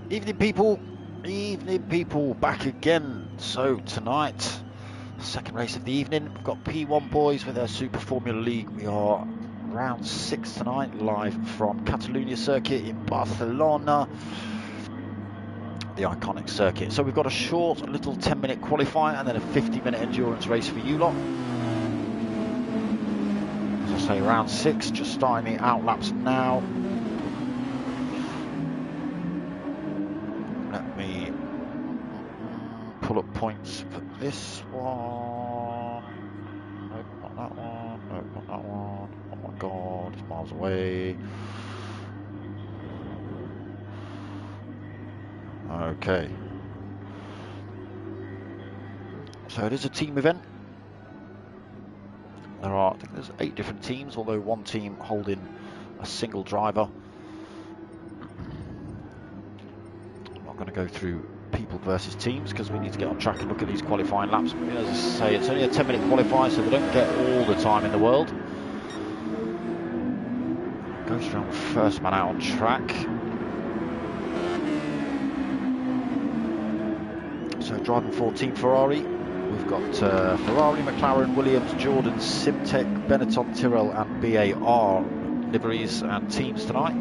Evening people, back again. So tonight, second race of the evening, we've got P1 boys with their Super Formula League. We are round 6 tonight, live from Catalunya Circuit in Barcelona, the iconic circuit. So we've got a short little 10-minute qualifier and then a 50-minute endurance race for you lot. As I say, round 6, just starting the out laps now. Let me pull up points for this one. Nope, not that one. Nope, not that one. Oh my god, it's miles away. Okay. So it is a team event. I think there's 8 different teams, although one team holding a single driver. I'm not going to go through people versus teams because we need to get on track and look at these qualifying laps. As I say, it's only a 10-minute qualifier, so they don't get all the time in the world. Goes around first man out on track. So driving for Team Ferrari, we've got Ferrari, McLaren, Williams, Jordan, Simtech, Benetton, Tyrrell and BAR liveries and teams tonight.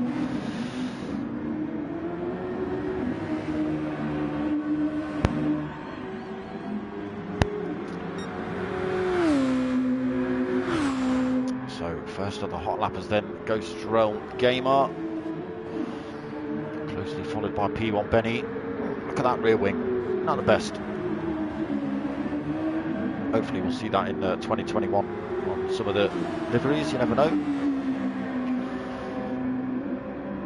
So first of the hot lappers then, Ghost Realm Gamer, closely followed by P1 Benny. Look at that rear wing. Not the best. Hopefully we'll see that in 2021 on some of the liveries, you never know.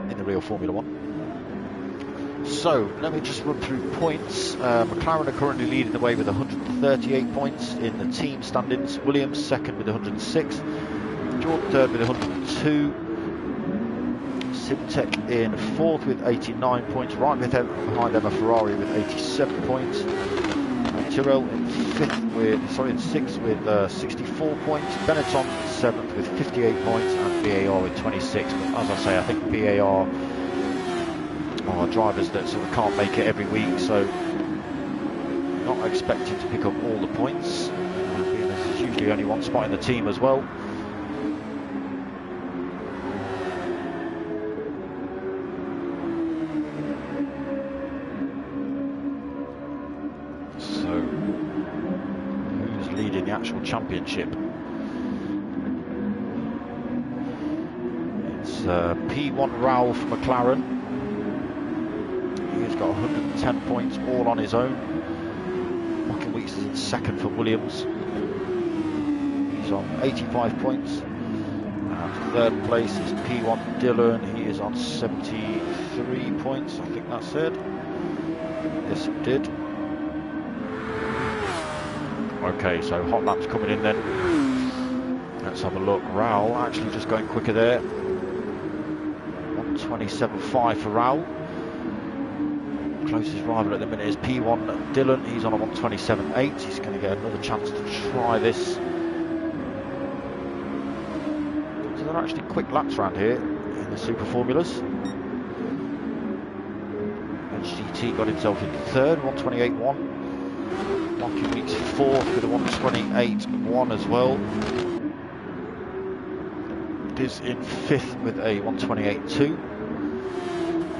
In the real Formula 1. So, let me just run through points. McLaren are currently leading the way with 138 points in the team standings. Williams second with 106. Jordan third with 102. Simtech in 4th with 89 points, right behind them a Ferrari with 87 points. Tyrrell in 6th with 64 points. Benetton 7th with 58 points and BAR with 26. But as I say, I think BAR are drivers that sort of can't make it every week, so not expecting to pick up all the points. There's usually only one spot in the team as well. Actual championship. It's P1 Raul for McLaren. He's got 110 points all on his own. Martin Weeks is in second for Williams. He's on 85 points. And third place is P1 Dylan. He is on 73 points. I think that said. Yes, it did. Okay, so hot laps coming in then. Let's have a look. Raul actually just going quicker there. 127.5 for Raul. Closest rival at the minute is P1 Dylan. He's on a 127.8. He's going to get another chance to try this. So they're actually quick laps around here in the Super Formulas. HGT got himself in 3rd, 128.1. Martin Weeks 4th with a 128.1 as well. Is in 5th with a 128.2.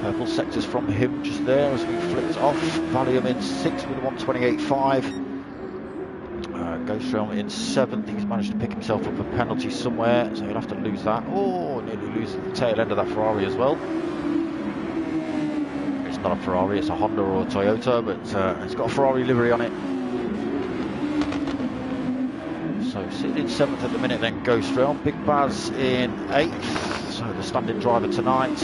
Purple sectors from him just there as we flipped off. Valium in 6th with a 128.5. Ghost Realm in 7th. He's managed to pick himself up a penalty somewhere, so he'll have to lose that. Oh, nearly loses the tail end of that Ferrari as well. It's not a Ferrari, it's a Honda or a Toyota, but it's got a Ferrari livery on it. So sitting in 7th at the minute then, Ghost Realm. Big Baz in 8th, so the standing driver tonight.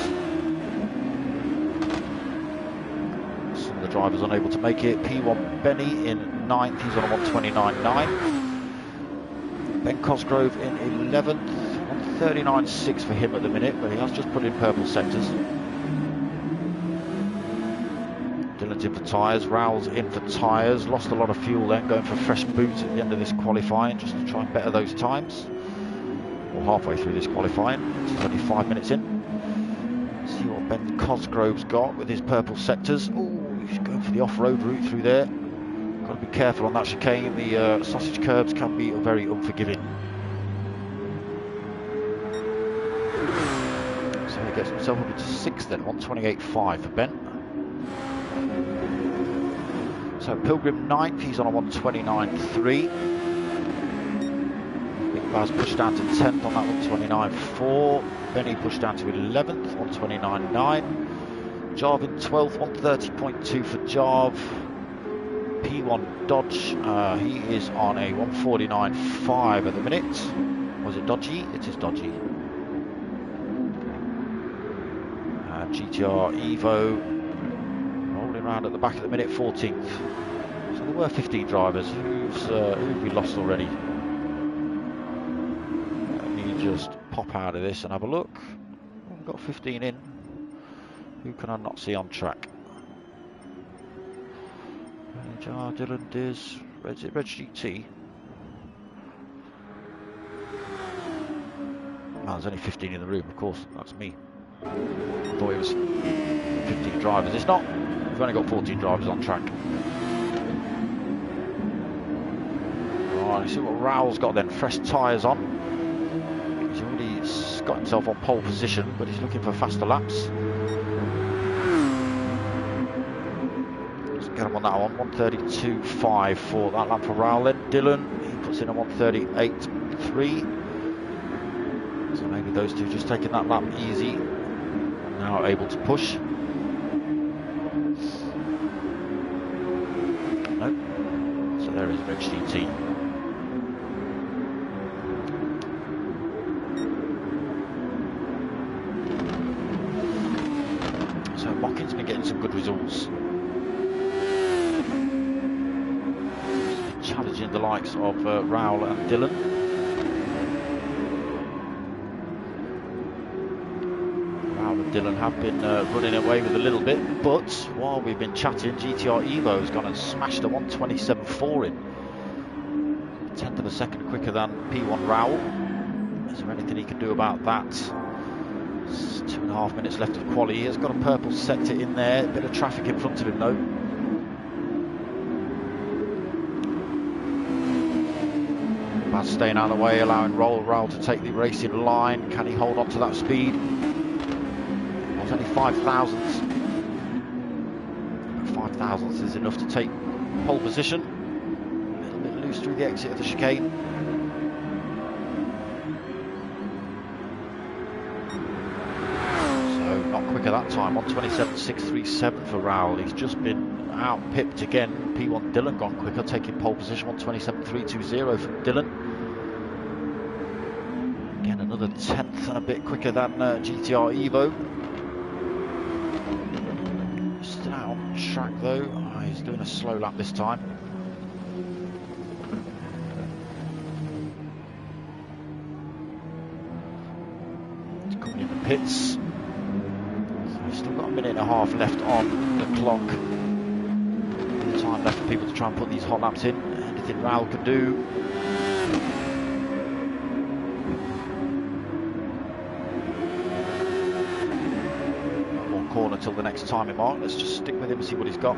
Some of the drivers unable to make it. P1 Benny in 9th, he's on a 129.9. Ben Cosgrove in 11th, 139.6 for him at the minute, but he has just put in purple sectors. Dylan's in for tyres, Raul's in for tyres, lost a lot of fuel then, going for fresh boots at the end of this qualifying just to try and better those times. Or halfway through this qualifying, it's only 5 minutes in. See what Ben Cosgrove's got with his purple sectors. Oh, he's going for the off-road route through there. Got to be careful on that chicane. The sausage curbs can be very unforgiving. So he gets himself up into 6th then, 128.5 for Ben. So Pilgrim 9th, he's on a 129.3. Big Baz pushed down to 10th on that 129.4. Benny pushed down to 11th, 129.9. Jarv in 12th, 130.2 for Jarv. P1 Dodge, he is on a 149.5 at the minute. Was it Dodgy? It is Dodgy. GTR Evo rolling around at the back at the minute, 14th. So there were 15 drivers. Who've we lost already? Let me just pop out of this and have a look. We've got 15 in. Who can I not see on track? Dylan Diz, Red GT. Oh, there's only 15 in the room, of course, that's me. I thought it was 15 drivers. It's not. We've only got 14 drivers on track. Right, let's see what Raoul's got then. Fresh tyres on. He's already got himself on pole position, but he's looking for faster laps. Let's get him on that one. 132.5 for that lap for Raoul then. Dylan, he puts in a 138.3. So maybe those two just taking that lap easy. Now able to push. Nope. So there is Red GT. So Mockin's been getting some good results. Challenging the likes of Raoul and Dylan. Dylan have been running away with a little bit, but while we've been chatting, GTR Evo has gone and smashed a 127.4 in. 1/10 of a second quicker than P1 Raoul. Is there anything he can do about that? It's 2.5 minutes left of quali. He has got a purple sector in there, a bit of traffic in front of him though. Baz staying out of the way, allowing Raoul to take the racing line. Can he hold on to that speed? It's only 5,000ths. 5,000ths is enough to take pole position. A little bit loose through the exit of the chicane. So not quicker that time. 127.637 for Raoul. He's just been out pipped again. P1 Dylan gone quicker, taking pole position. 127.320 for Dylan. Again, another 10th and a bit quicker than GTR Evo. Still out on track though. Oh, he's doing a slow lap this time. He's coming in the pits. So he's still got a minute and a half left on the clock. Time left for people to try and put these hot laps in. Anything Raoul can do. Corner till the next timing mark. Let's just stick with him and see what he's got.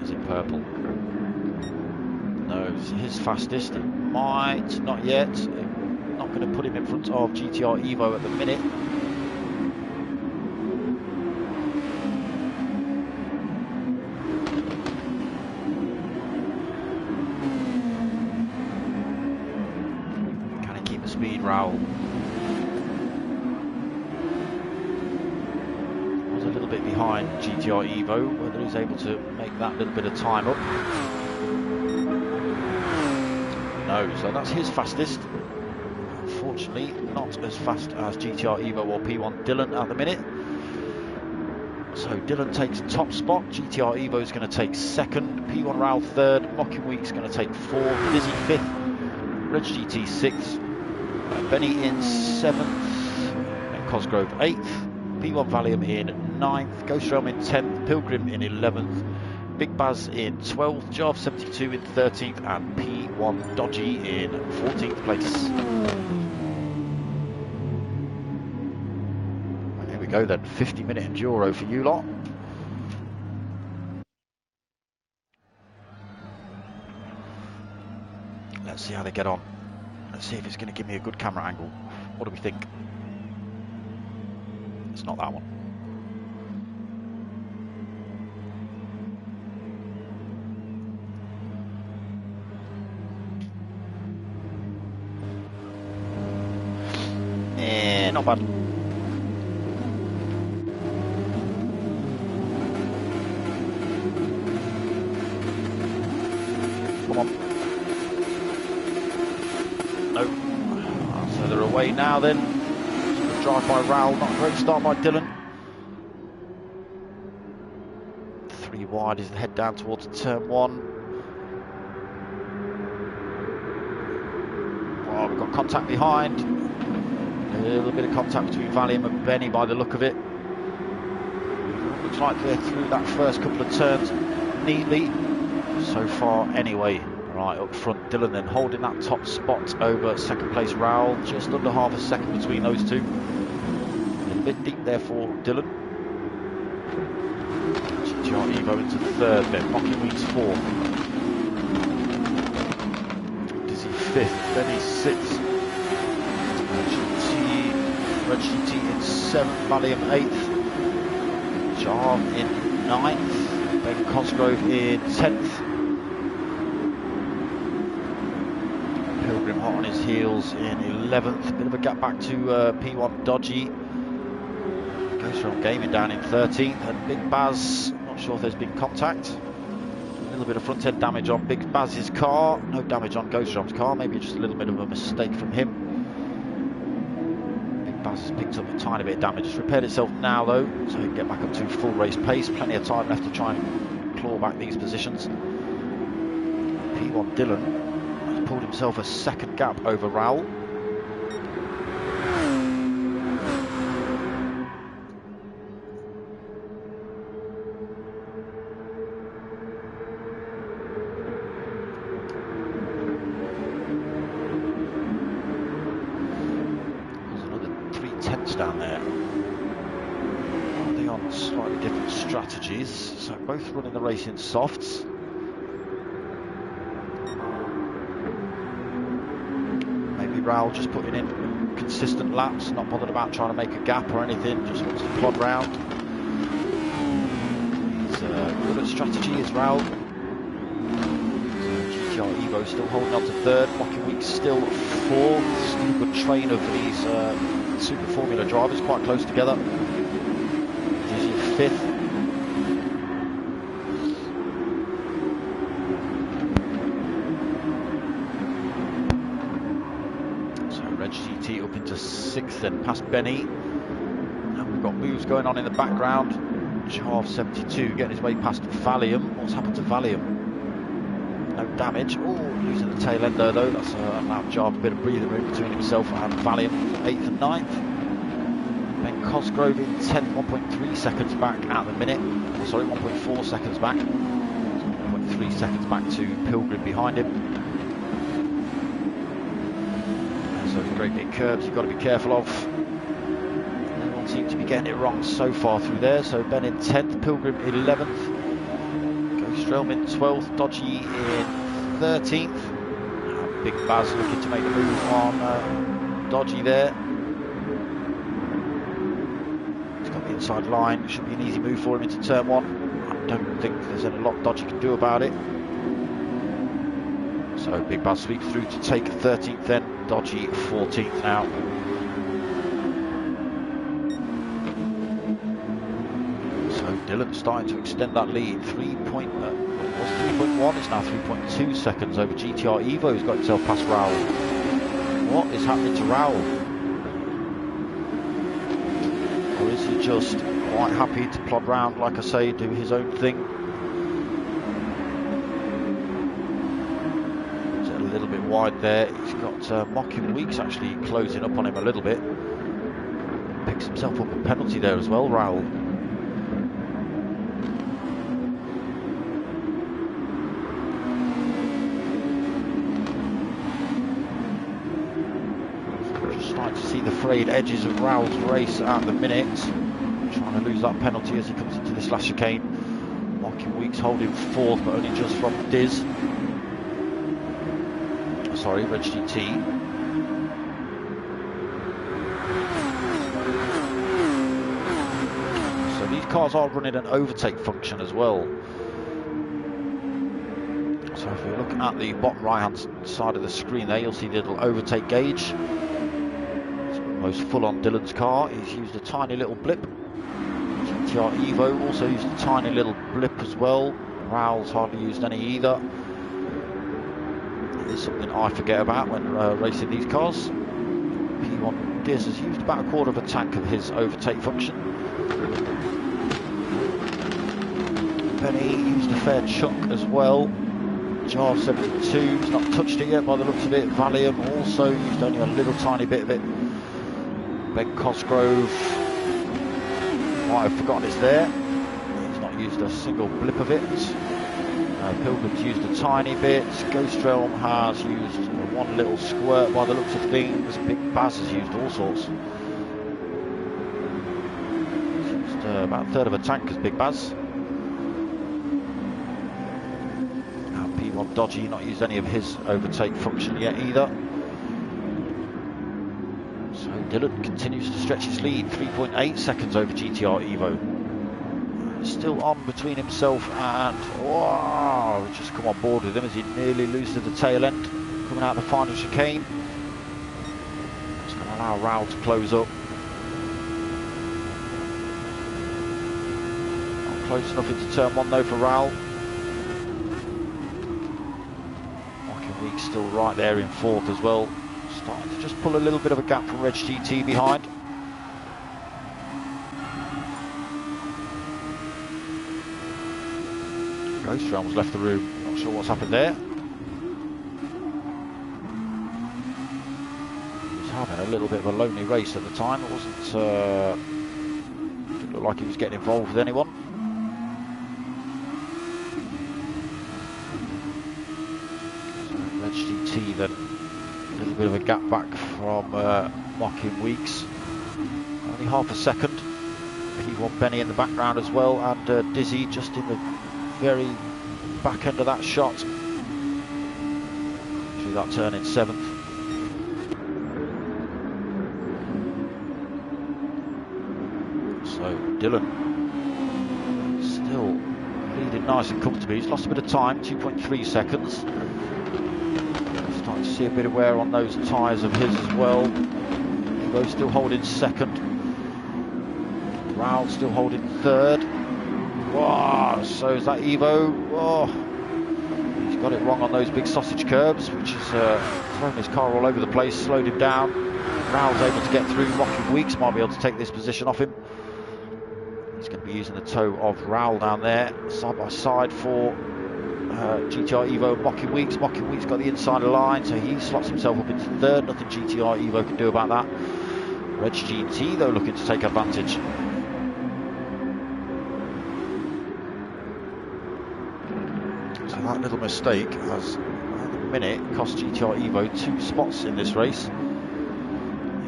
Is it purple? No, it's his fastest. It might, not yet. Not going to put him in front of GTR Evo at the minute. Can he keep the speed, Raoul? Bit behind GTR Evo, whether he's able to make that little bit of time up. No, so that's his fastest. Unfortunately, not as fast as GTR Evo or P1 Dylan at the minute. So Dylan takes top spot, GTR Evo is going to take second, P1 Raoul third, Mocking Week's going to take fourth, Lizzie fifth, Reg GT sixth, Benny in seventh, and Cosgrove eighth. P1 Valium in 9th, Ghost Realm in 10th, Pilgrim in 11th, Big Baz in 12th, Jarv 72 in 13th, and P1 Dodgy in 14th place. go then, 50-minute enduro for you lot. Let's see how they get on. Let's see if it's going to give me a good camera angle. What do we think? It's not that one. Not bad. Come on. No. So they're away now then. Good drive by Raoul, not a great start by Dylan. 3 wide as they head down towards turn 1. Oh, we've got contact behind. A little bit of contact between Valium and Benny by the look of it. Looks like they're through that first couple of turns neatly. So far anyway. Right, up front Dylan then holding that top spot over second place Raoul. Just under half a second between those two. A little bit deep there for Dylan. GTR Evo into third then. Mocking Weeks 4th. Dizzy 5th. Benny 6th. Red GT in 7th, Valium 8th, Jarv in 9th, Ben Cosgrove in 10th, Pilgrim hot on his heels in 11th, bit of a gap back to P1 Dodgy, Goes from Gaming down in 13th, and Big Baz, not sure if there's been contact, a little bit of front end damage on Big Baz's car, no damage on Ghost Drum's car, maybe just a little bit of a mistake from him. Baz has picked up a tiny bit of damage. It's repaired itself now though, so he can get back up to full race pace. Plenty of time left to try and claw back these positions. P1 Dylan has pulled himself a second gap over Raoul. Down there. Are they on slightly different strategies? So both running the race in softs. Maybe Raoul just putting in consistent laps, not bothered about trying to make a gap or anything, just wants to plod round. He's good at strategy as Raoul. GTR Evo still holding on to third, Mocking Week still 4th. Still a good train of these Super Formula drivers quite close together. Dizzy 5th. So Red GT up into 6th then past Benny. And we've got moves going on in the background. Jarv 72 getting his way past Valium. What's happened to Valium? No damage. Oh, losing the tail end there though. That's allowed Jarv a bit of breathing room between himself and Valium. 8th and 9th. Ben Cosgrove in 10th, 1.3 seconds back at the minute. Oh, sorry, 1.4 seconds back. 1.3 seconds back to Pilgrim behind him. So a great big curves you've got to be careful of. Everyone seems to be getting it wrong so far through there. So Ben in 10th, Pilgrim 11th. Strelm in 12th, Dodgy in 13th. Big Baz looking to make the move on Dodgy there. He's got the inside line, should be an easy move for him into turn 1. I don't think there's a lot Dodgy can do about it. So Big Baz sweeps through to take 13th then, Dodgy 14th now. Dylan starting to extend that lead. 3.1, it's now 3.2 seconds over GTR Evo, who's got himself past Raoul. What is happening to Raoul? Or is he just quite happy to plod round, like I say, do his own thing? Is it a little bit wide there? He's got Mocking Weeks actually closing up on him a little bit. Picks himself up a penalty there as well, Raoul. Starting to see the frayed edges of Raoul's race at the minute. to lose that penalty as he comes into this last chicane. Mocking Weeks holding 4th, but only just from Diz. Sorry, Reg GT. So these cars are running an overtake function as well. So if we look at the bottom right hand side of the screen there, you'll see the little overtake gauge. It's almost full on Dylan's car. He's used a tiny little blip. GTR Evo also used a tiny little blip as well. Raoul's hardly used any either. It is something I forget about when racing these cars. P1 Diz has used about a quarter of a tank of his overtake function. Benny used a fair chunk as well. Jar 72 has not touched it yet by the looks of it. Valium also used only a little tiny bit of it. Ben Cosgrove, might have forgotten it's there. He's not used a single blip of it. Pilgrim's used a tiny bit. Ghost Realm has used one little squirt by the looks of things. Big Baz has used all sorts. He's used about a third of a tank as Big Baz. P1 Dodgy not used any of his overtake function yet either. So Dylan continues to stretch his lead, 3.8 seconds over GTR Evo. Still on between himself and wow, just come on board with him as he nearly loses the tail end coming out of the final chicane. It's going to allow Raoul to close up. Not close enough into turn 1 though for Raoul. Weeks still right there in 4th as well, starting to just pull a little bit of a gap from Reg GT behind. Ghost Realm's left the room, not sure what's happened there. He was having a little bit of a lonely race at the time. It wasn't didn't look like he was getting involved with anyone. GT then a little bit of a gap back from Mocking Weeks, only half a second. P1 Benny in the background as well, and Dizzy just in the very back end of that shot through that turn in 7th. So Dylan still leading nice and comfortably. He's lost a bit of time, 2.3 seconds. Starting to see a bit of wear on those tyres of his as well. Evo still holding 2nd. Raoul still holding 3rd. Wow, so is that Evo. Oh, he's got it wrong on those big sausage curbs, which has thrown his car all over the place, slowed him down. Raoul's able to get through. Mocking Weeks might be able to take this position off him. He's going to be using the toe of Raoul down there, side by side for GTR Evo and Mocking Weeks. Mocking Weeks got the inside line, so he slots himself up into 3rd. Nothing GTR Evo can do about that. Reg GT though looking to take advantage. So that little mistake has, at the minute, cost GTR Evo 2 spots in this race.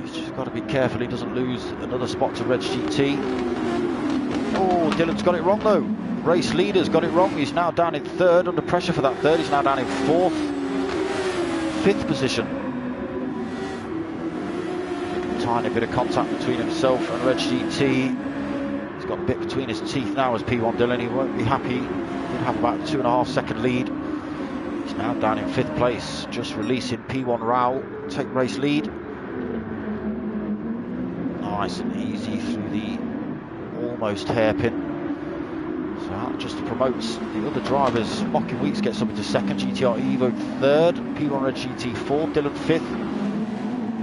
He's just got to be careful he doesn't lose another spot to Reg GT. Oh, Dylan's got it wrong though. Race leader's got it wrong. He's now down in 3rd, under pressure for that 3rd. He's now down in 4th, 5th position. Tiny bit of contact between himself and Reg GT. He's got a bit between his teeth now as P1 Dylan. He won't be happy. He did have about a 2.5 second lead. He's now down in 5th place, just releasing P1 Raoul. Take race lead. Nice and easy through the almost hairpin. So that just promotes the other drivers. Mocking Weeks gets up into 2nd, GTR Evo 3rd, P1 Red GT 4th, Dylan 5th.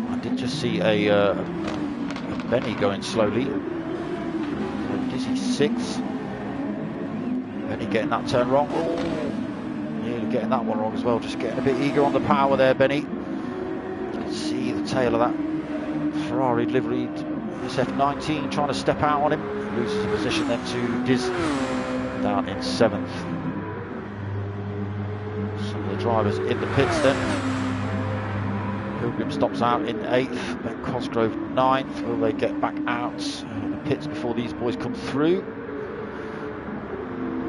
I did just see a Benny going slowly. Dizzy 6th. Benny getting that turn wrong. Oh, nearly getting that one wrong as well. Just getting a bit eager on the power there, Benny. You can see the tail of that Ferrari liveried SF19 trying to step out on him. Loses a position then to Diz down in 7th. Some of the drivers in the pits then. Pilgrim stops out in 8th, then Cosgrove 9th. Will they get back out? pits before these boys come through.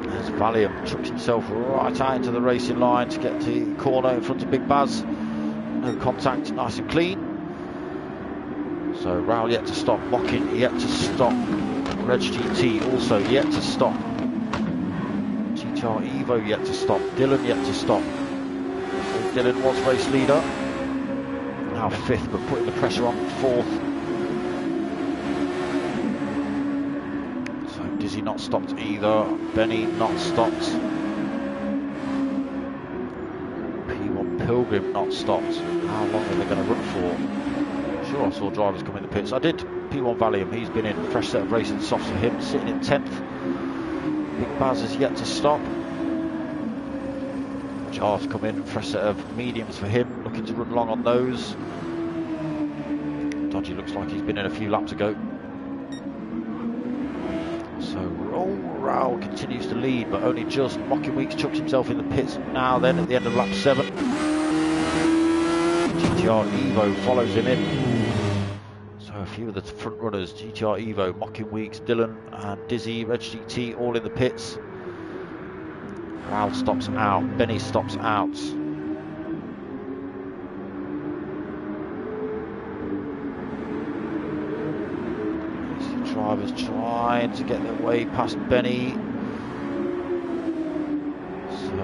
There's Valium, chucks himself right out into the racing line to get to the corner in front of Big Baz. No contact, nice and clean. So Raoul yet to stop, Mockin yet to stop, Reg GT also yet to stop. GTR Evo yet to stop, Dylan yet to stop. So Dylan was race leader, now 5th, but putting the pressure on 4th. So Dizzy not stopped either, Benny not stopped. P1 Pilgrim not stopped. How long are they going to run for? Sure, I saw drivers come in the pits. I did. P1 Valium, he's been in. Fresh set of racing softs for him, sitting in 10th. Big Baz is yet to stop. Jar's come in. Fresh set of mediums for him, looking to run long on those. Dodgy looks like he's been in a few laps ago. So Raoul continues to lead, but only just. Mocking Weeks chucks himself in the pits now then at the end of lap 7. GTR Evo follows him in. So a few of the front runners, GTR Evo, Mocking Weeks, Dylan and Dizzy, Reg GT all in the pits. Raoul stops out, Benny stops out. These drivers trying to get their way past Benny. So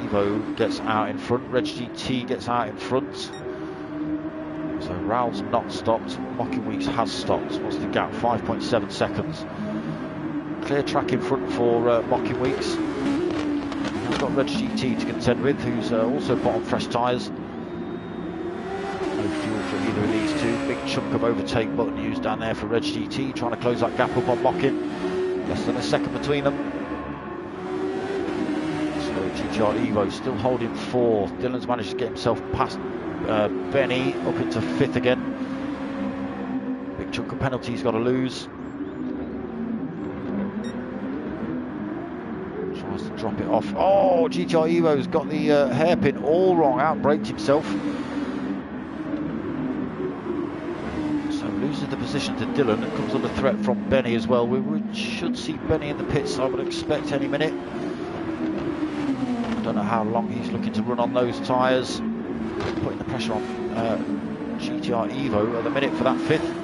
Evo gets out in front, Reg GT gets out in front. So Raoul's not stopped, Mocking Weeks has stopped. What's the gap? 5.7 seconds. Clear track in front for Mocking Weeks. He's got Reg GT to contend with, who's also put on fresh tyres. No fuel for either of these two. Big chunk of overtake button used down there for Reg GT, trying to close that gap up on Mocking. Less than a second between them. So GTR Evo still holding 4th. Dylan's managed to get himself past Benny up into 5th again. Big chunk of penalty he's got to lose. Tries to drop it off. Oh, GTR Evo's got the hairpin all wrong, outbraked himself. So loses the position to Dylan and comes under threat from Benny as well. We should see Benny in the pits, I would expect, any minute. Don't know how long he's looking to run on those tyres. Putting the pressure on GTR Evo at the minute for that 5th.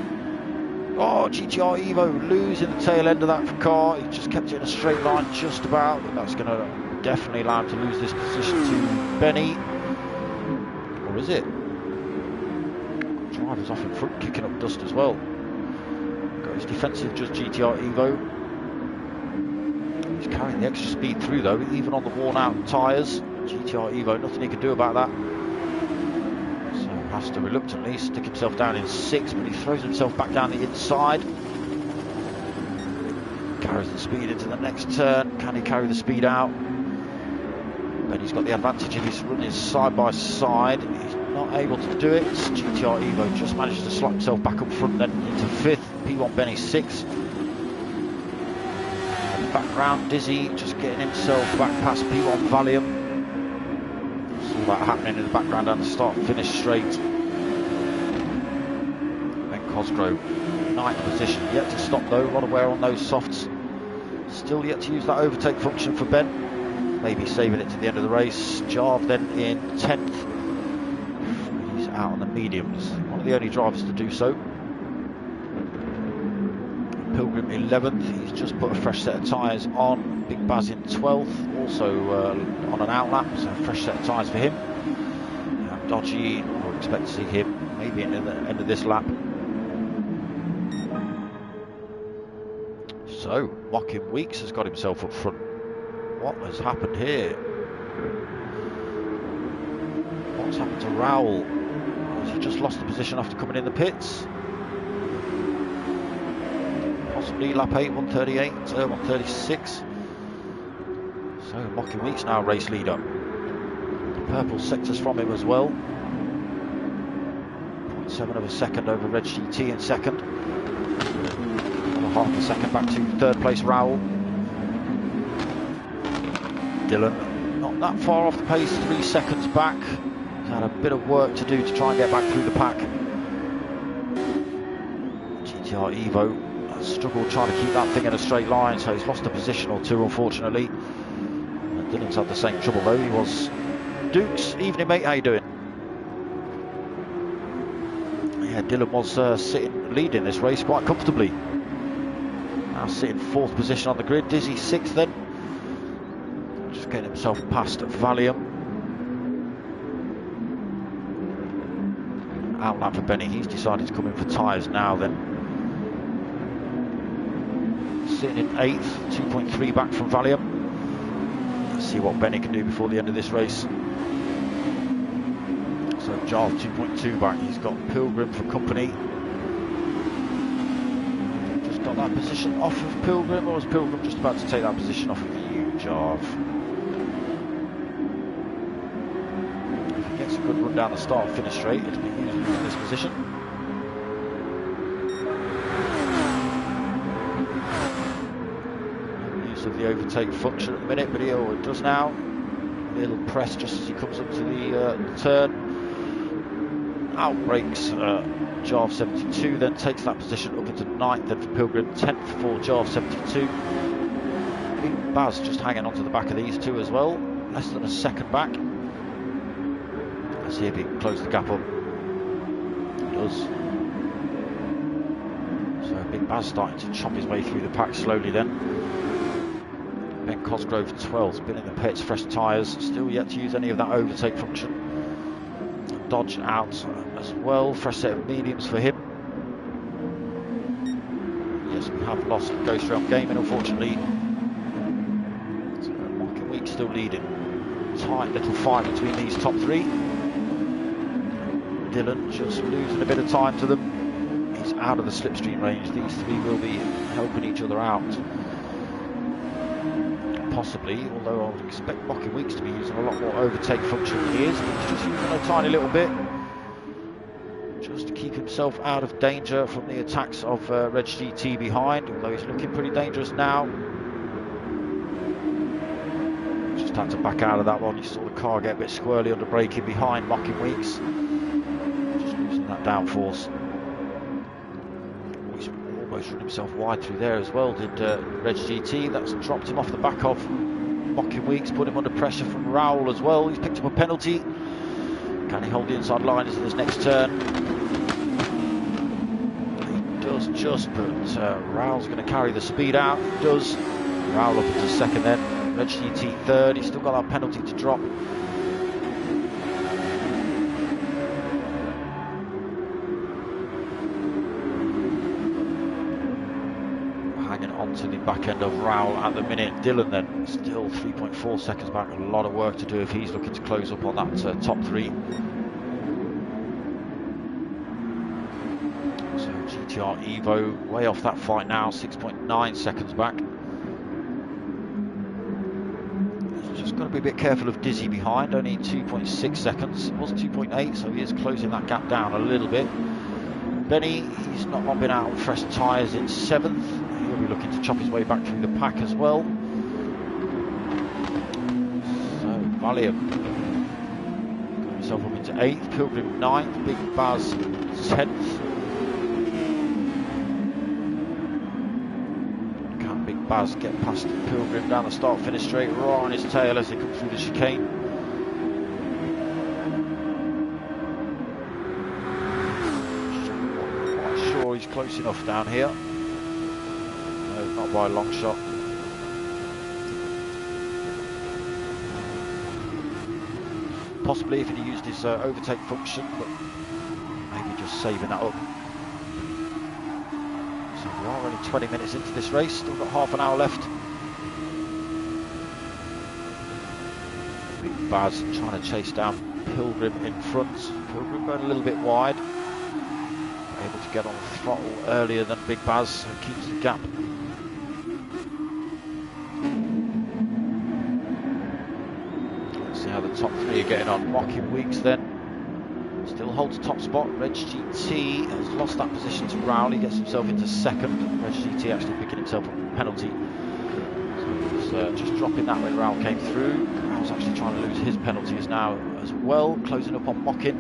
Oh, GTR Evo losing the tail end of that car. He just kept it in a straight line just about, but that's going to definitely allow him to lose this position to Benny. Or is it? Drivers off in front kicking up dust as well. Goes defensive, just GTR Evo. He's carrying the extra speed through though, even on the worn out tyres. GTR Evo, nothing he can do about that. Has to reluctantly stick himself down in 6th, but he throws himself back down the inside. Carries the speed into the next turn. Can he carry the speed out? Then he's got the advantage if he's running side by side. He's not able to do it. GTR Evo just manages to slap himself back up front, then into 5th. P1 Benny 6th. Background Dizzy just getting himself back past P1 Valium. All that happening in the background and the start finish straight. Ben Cosgrove, 9th position, yet to stop though. A lot of wear on those softs. Still yet to use that overtake function for Ben. Maybe saving it to the end of the race. Jarv then in 10th. He's out on the mediums. One of the only drivers to do so. Pilgrim 11th. He's just put a fresh set of tyres on. Big Baz in 12th, also on an outlap, so a fresh set of tyres for him. Dodgy, I would expect to see him maybe at the end of this lap. So, Mocking Weeks has got himself up front. What has happened here? What's happened to Raoul? Has he just lost the position after coming in the pits? Possibly lap 8, 138, 136. So Mocking Weeks now race leader. The purple sectors from him as well. 0.7 of a second over Reg GT in 2nd. Another half a second back to 3rd place Raoul. Dylan not that far off the pace, 3 seconds back. He's had a bit of work to do to try and get back through the pack. GTR Evo struggled trying to keep that thing in a straight line, so he's lost a position or two, unfortunately. And Dylan's had the same trouble though. He was Dukes. Evening, mate. How you doing? Yeah, Dylan was sitting leading this race quite comfortably. Now sitting 4th position on the grid. Dizzy 6th then. Just getting himself past Valium. Outlap for Benny. He's decided to come in for tyres now then. Sitting in 8th, 2.3 back from Valium. Let's see what Benny can do before the end of this race. So Jarve 2.2 back. He's got Pilgrim for company. Just got that position off of Pilgrim, or is Pilgrim just about to take that position off of you, Jarve? If he gets a good run down the start finish straight, it'll be using in this position. Use of the overtake function at the minute, but he does now. A little press just as he comes up to the turn. Outbreaks Jarve 72, then takes that position up into 9th, then for Pilgrim 10th for Jarve 72. Big Baz just hanging on to the back of these two as well, less than a second back. Let's see if he can close the gap up. He does. So Big Baz starting to chop his way through the pack slowly then. Ben Cosgrove 12th, been in the pits, fresh tyres, still yet to use any of that overtake function. Dodge out as well, fresh set of mediums for him. Yes, we have lost Ghost Realm Gaming, unfortunately. So Mark Week still leading. Tight little fight between these top 3. Dylan just losing a bit of time to them. He's out of the slipstream range. These 3 will be helping each other out. Possibly, although I would expect Mocky Weeks to be using a lot more overtake function than he is. He's just using a tiny little bit just to keep himself out of danger from the attacks of Reg GT behind, although he's looking pretty dangerous now. Just had to back out of that one. You saw the car get a bit squirrely under braking behind Mocky Weeks. Just losing that downforce. Almost run himself wide through there as well, did Reg GT. That's dropped him off the back of Mocking Weeks, put him under pressure from Raoul as well. He's picked up a penalty. Can he hold the inside line into this next turn? He does just, but Raoul's going to carry the speed out. He does. Raoul up into 2nd then. Reg GT 3rd. He's still got that penalty to drop. To the back end of Raoul at the minute. Dylan then still 3.4 seconds back. A lot of work to do if he's looking to close up on that top 3. So GTR Evo way off that fight now, 6.9 seconds back. He's just got to be a bit careful of Dizzy behind, only 2.6 seconds. It was 2.8, so he is closing that gap down a little bit. Benny, he's not long been out on fresh tyres in 7th. He'll be looking to chop his way back through the pack as well. So Valium got himself up into 8th, Pilgrim 9th, Big Baz 10th. Can Big Baz get past Pilgrim down the start finish straight, right on his tail as he comes through the chicane? Not quite sure he's close enough down here. No, not by a long shot. Possibly if he'd used his overtake function, but maybe just saving that up. So we are only 20 minutes into this race, still got half an hour left. Big Baz trying to chase down Pilgrim in front. Pilgrim going a little bit wide. Able to get on the throttle earlier than Big Baz, so keeps the gap. How the top 3 are getting on. Mocking Weeks then still holds top spot. Reg GT has lost that position to Raoul. He gets himself into 2nd. Reg GT actually picking himself up a penalty. So he was just dropping that when Raoul came through. Raoul's actually trying to lose his penalties now as well. Closing up on Mocking.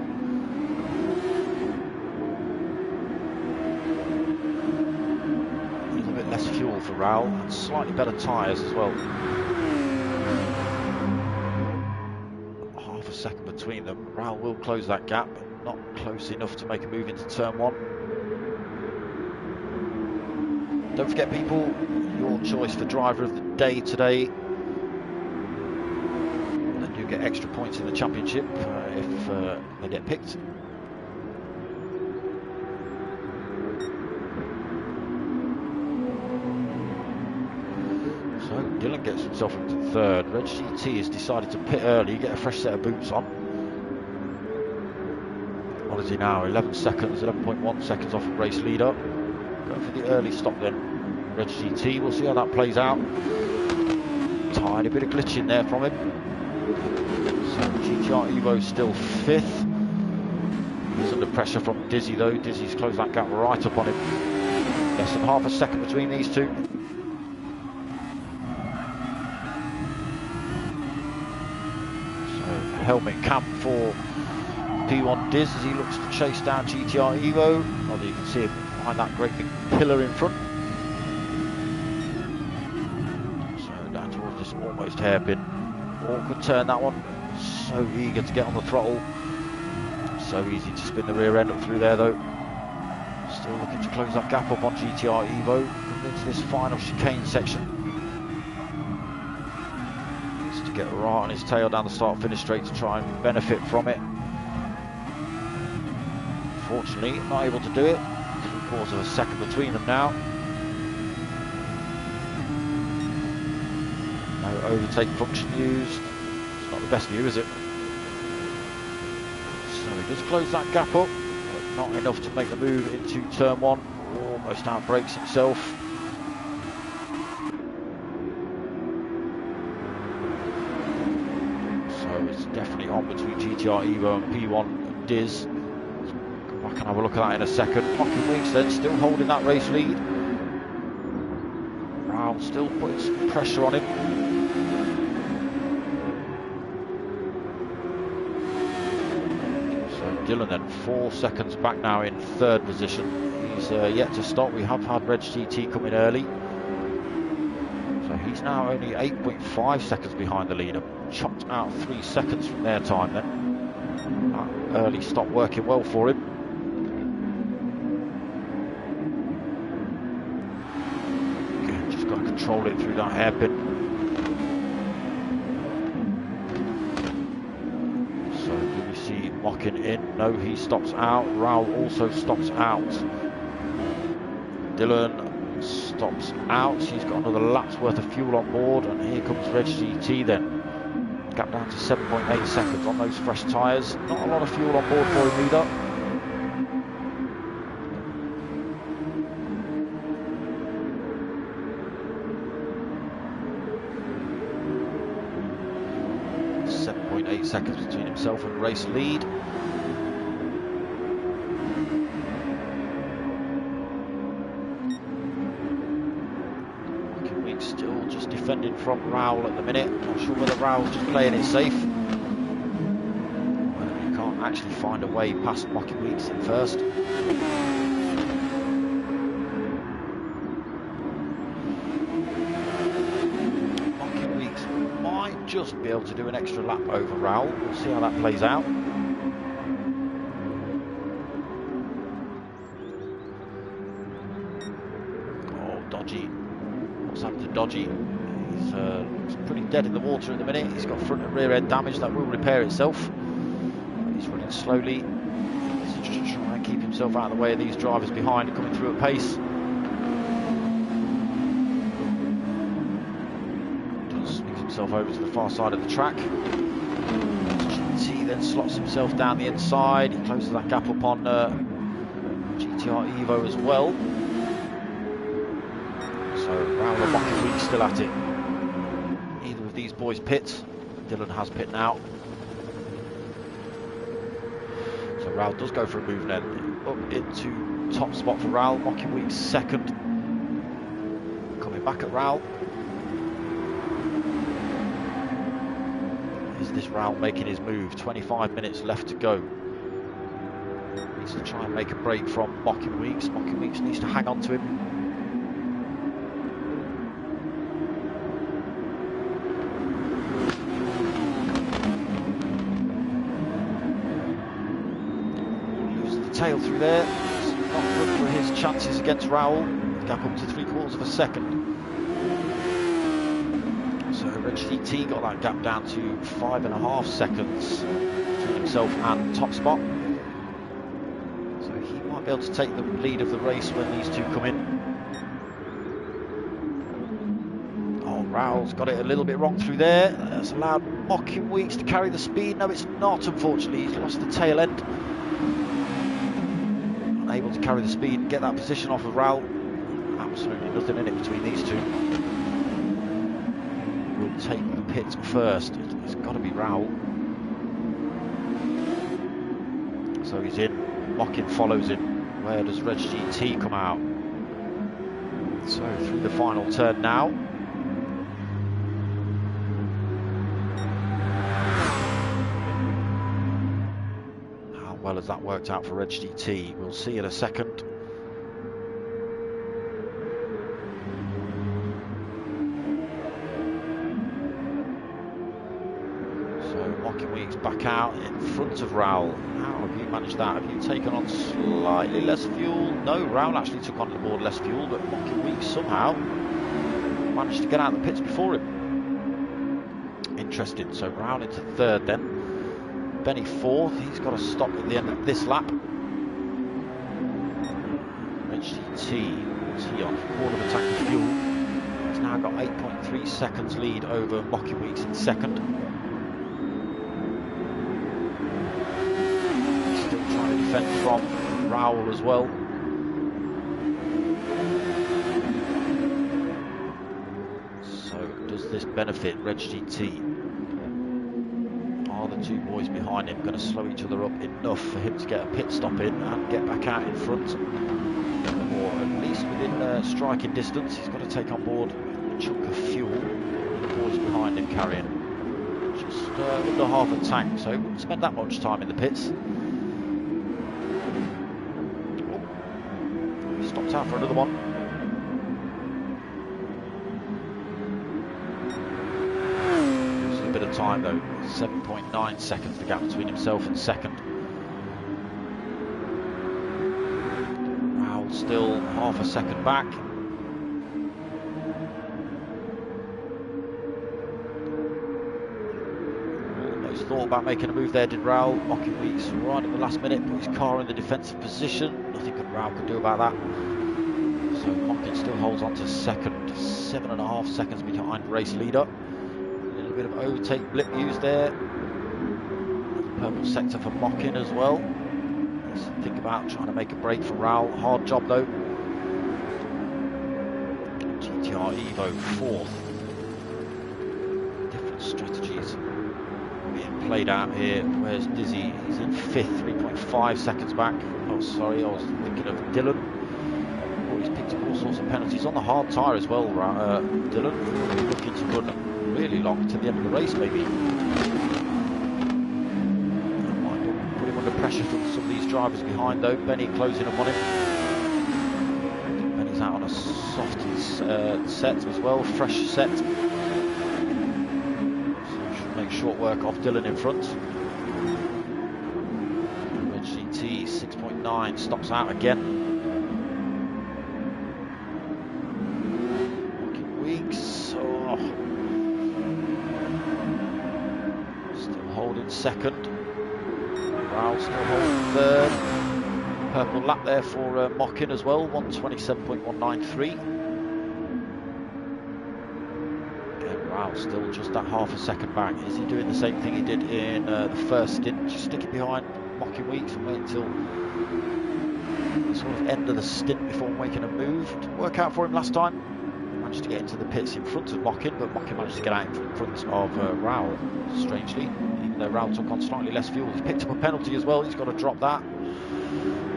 fuel for Raoul and slightly better tyres as well. Half a second between them. Raoul will close that gap, but not close enough to make a move into turn 1. Don't forget, people, your choice for driver of the day today. And you get extra points in the championship if they get picked. So Dylan gets himself into third. Reg GT has decided to pit early, get a fresh set of boots on. What is he now? 11 seconds, 11.1 seconds off the race leader. Going for the early stop then. Reg GT, we'll see how that plays out. Tiny bit of glitch in there from him. So GTR Evo still 5th. He's under pressure from Dizzy though. Dizzy's closed that gap right up on him. Less than half a second between these two. Helmet camp for P1 Diz as he looks to chase down GTR Evo. Although you can see him behind that great big pillar in front. So down towards this almost hairpin. Awkward turn that one. So eager to get on the throttle. So easy to spin the rear end up through there though. Still looking to close that gap up on GTR Evo. Coming into this final chicane section. Get right on his tail down the start finish straight to try and benefit from it. Unfortunately, not able to do it. 3/4 of a second between them now. No overtake function used. It's not the best view, is it? So he does close that gap up, but not enough to make the move into turn 1. Almost outbrakes himself. Definitely on between GTR Evo and P1 Diz. Come back and have a look at that in a second. Mocking Weeks then still holding that race lead. Raoul still putting some pressure on him. So Dylan then 4 seconds back now in 3rd position. He's yet to stop. We have had Reg GT coming early. So he's now only 8.5 seconds behind the leader. Chopped out 3 seconds from their time then. That early stop working well for him. Again, just got to control it through that hairpin. So do we see Mocking in? No, he stops out. Raoul also stops out. Dylan stops out. He's got another lap's worth of fuel on board, and here comes Reg GT then. Gap down to 7.8 seconds on those fresh tyres. Not a lot of fuel on board for him either. .8 seconds between himself and race lead. Still just defending from Raoul at the minute. Not sure whether Raoul's just playing it safe. Whether he can't actually find a way past Mocking Weeks in first. Mocking Weeks might just be able to do an extra lap over Raoul. We'll see how that plays out. Oh, dodgy. What's happened to Dodgy? He's pretty dead in the water at the minute. He's got front and rear end damage that will repair itself. He's running slowly. He's just trying to keep himself out of the way of these drivers behind coming through at pace. Does swings himself over to the far side of the track. GT then slots himself down the inside. He closes that gap up on GTR Evo as well. So Raoul and Mocking Weeks still at it. Neither of these boys pit. Dylan has pit now. So Raoul does go for a move then. Up into top spot for Raoul. Mocking Weeks 2nd. Coming back at Raoul. Is this Raoul making his move? 25 minutes left to go. Needs to try and make a break from Mocking Weeks. Mocking Weeks needs to hang on to him. tail through there. It's not good for his chances against Raoul. Gap up to 3/4 of a second. So Reg GT got that gap down to 5.5 seconds between himself and top spot. So he might be able to take the lead of the race when these two come in. Oh, Raoul's got it a little bit wrong through there. That's allowed Mocking Weeks to carry the speed. No, it's not, unfortunately. He's lost the tail end. Unable to carry the speed and get that position off of Raoul. Absolutely nothing in it between these two. Will take the pit first. It's got to be Raoul. So he's in. Mockin follows him. Where does Reg GT come out? So through the final turn now. How well has that worked out for Reg GT? We'll see in a second. Back out in front of Raoul. How have you managed that? Have you taken on slightly less fuel? No, Raoul actually took on board less fuel, but Mocking Weeks somehow managed to get out of the pits before him. Interesting. So Raoul into third then. Benny fourth. He's got to stop at the end of this lap. Reg GT was he on 1/4 of a tank of fuel. He's now got 8.3 seconds lead over Mocking Weeks in second. From Raoul as well. So does this benefit Reg GT? Are the two boys behind him going to slow each other up enough for him to get a pit stop in and get back out in front? Or at least within striking distance. He's got to take on board a chunk of fuel the boys behind him carrying. Just under half a tank, so he wouldn't spend that much time in the pits. Stopped out for another one. Losing a bit of time though. 7.9 seconds the gap between himself and second. Raoul still half a second back. Almost thought about making a move there, did Raoul. Mocking Weeks right at the last minute, put his car in the defensive position. Nothing Raoul could do about that. So Mockin still holds on to second, 7.5 seconds behind race leader. A little bit of overtake blip used there. Purple sector for Mockin as well. Let's think about trying to make a break from Raoul. Hard job though. GTR Evo fourth. Different strategies being played out here. Where's Dizzy? He's in fifth, 3.5 seconds back. Oh, sorry, I was thinking of Dylan. Oh, he's picked up all sorts of penalties on the hard tyre as well, Dylan. Looking to run really long to the end of the race, maybe. That might put him under pressure from some of these drivers behind, though. Benny closing up on him. Benny's out on a soft set as well, fresh set. So should make short work off Dylan in front. 6.9 stops out again. Mocking Weeks. Oh. Still holding second. Raoul still holding third. Purple lap there for Mockin as well. 1:27.193. Again, Raoul still just that half a second back. Is he doing the same thing he did in the first stint? Just sticking behind Mocking Weeks and wait until the sort of end of the stint before making a move. Didn't work out for him last time. Managed to get into the pits in front of Mockin, but Mockin managed to get out in front of Raoul, strangely, even though Raoul took on slightly less fuel. He's picked up a penalty as well. He's got to drop that.